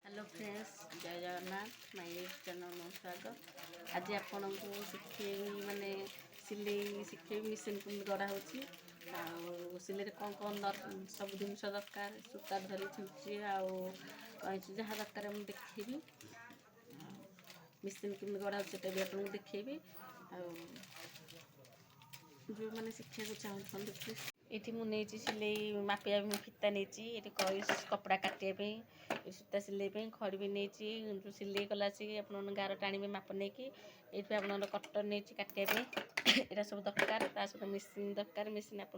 Hello friends, जय Jagannath my channel स्वागत। आज आपण को शिखेबी माने सिलाई शिखेबी मिशन केमती गढ़ा होची सिलाई कौन कौन सब जिन दरकार सूता धरी छुंची आई जहाँ दरकार मुझे देखेबी मिशन केमती गढ़ा होता भी आपको देखेबी जो मैंने शिखा चाहते ये मुझे सिलाई मापिया फिता नहीं कपड़ा काटे सूता सिलाई खड़ी भी नहीं जो सिलाई कला आप गार टाणी माप नहीं कि आप कटर नहीं काटापी यहाँ सब दरकार सहित मेसीन दरकार मेसीन आप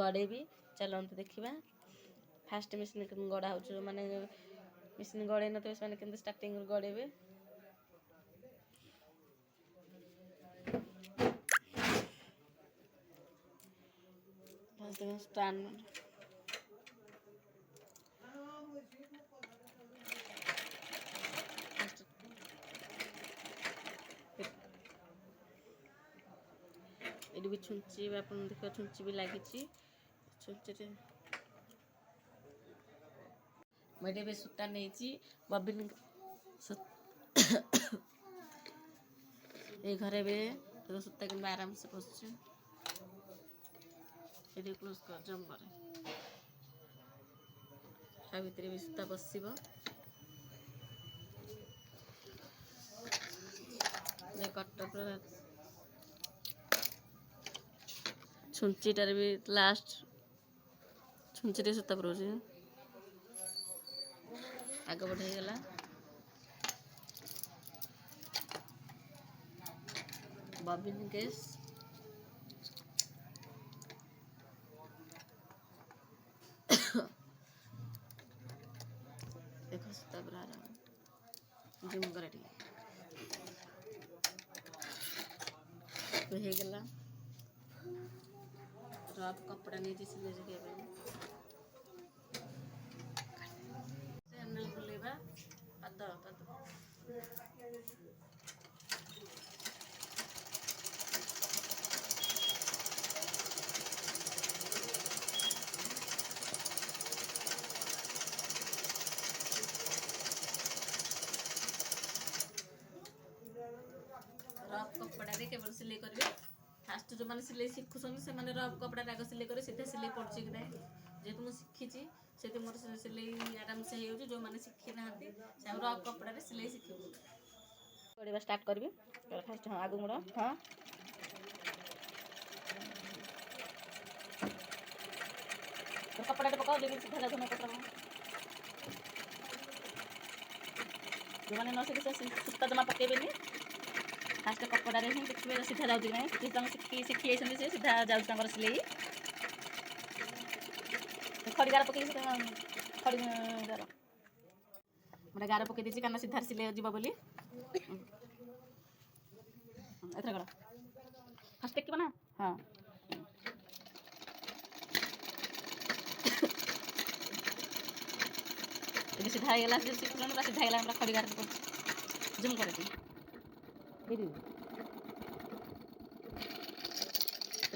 गड़े भी चलते देखा फास्ट मेसीन गड़ा हो मैंने मेसीन गड़े नए से स्टार्टिंग गड़े स्टैंड ये भी छुंची आप देख छुंची भी लगी छुंची मुझे भी सूता नहीं बबिन ये घरे भी तो सूता कि आराम से पशु ये क्लोज कर जम्बर भितर भी सूता बस कटर छुंचीटार भी लास्ट छुंची सूता पड़े आग बढ़ेगला बबिन केस देख सूता पूरा जिम कर होगला रफ कपड़ा नहीं सिले हैंडल बुलेबा पाद रफ कपड़ा केवल सिलाई करेंगे फास्ट जो मैंने सिलाई शिखुन से रफ कपड़ा आग सिलाई करेंगे सीधा सिलाई पड़े कि ना जेहतु मुझे शिखी से मोर सिलाई आराम से हो जो मैंने शिखी ना रफ कपड़ा सिलाई शिखे पढ़ा स्टार्ट करी फास्ट हाँ आग मुड़ हाँ कपड़ा पकाओ जो सीधा जाऊन कपड़ा जो मैंने न शिखी सूता जमा पकेबे फास्ट कपड़ा ही देखिए सीधा जाऊँगी ना शिखी शिखी से सीधा जाऊँ सिलाई खड़गार पकई खड़गार मैं गार पकई देती क्या सीधा सिलाई जीव बोली एथर कड़ फास्ट टेक ना हाँ सीधा होगा शिखुन सीधा होगा खड़गार जूम कर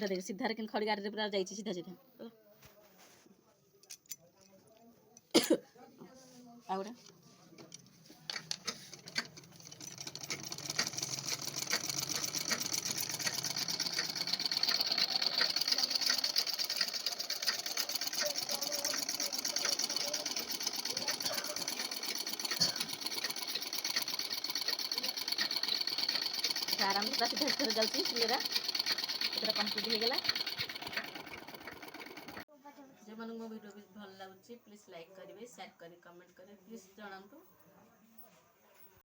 देख सीधार कि खड़गार पूरा जाइए सीधा सीधा आउटा आराम से सीधा सीधा जाऊँगी सिलेरा इतना कम्प्लीट होगला जो मन मो वीडियो भी भल लगे प्लीज लाइक करेंगे शेयर करें कमेंट करें प्लीज जनातु।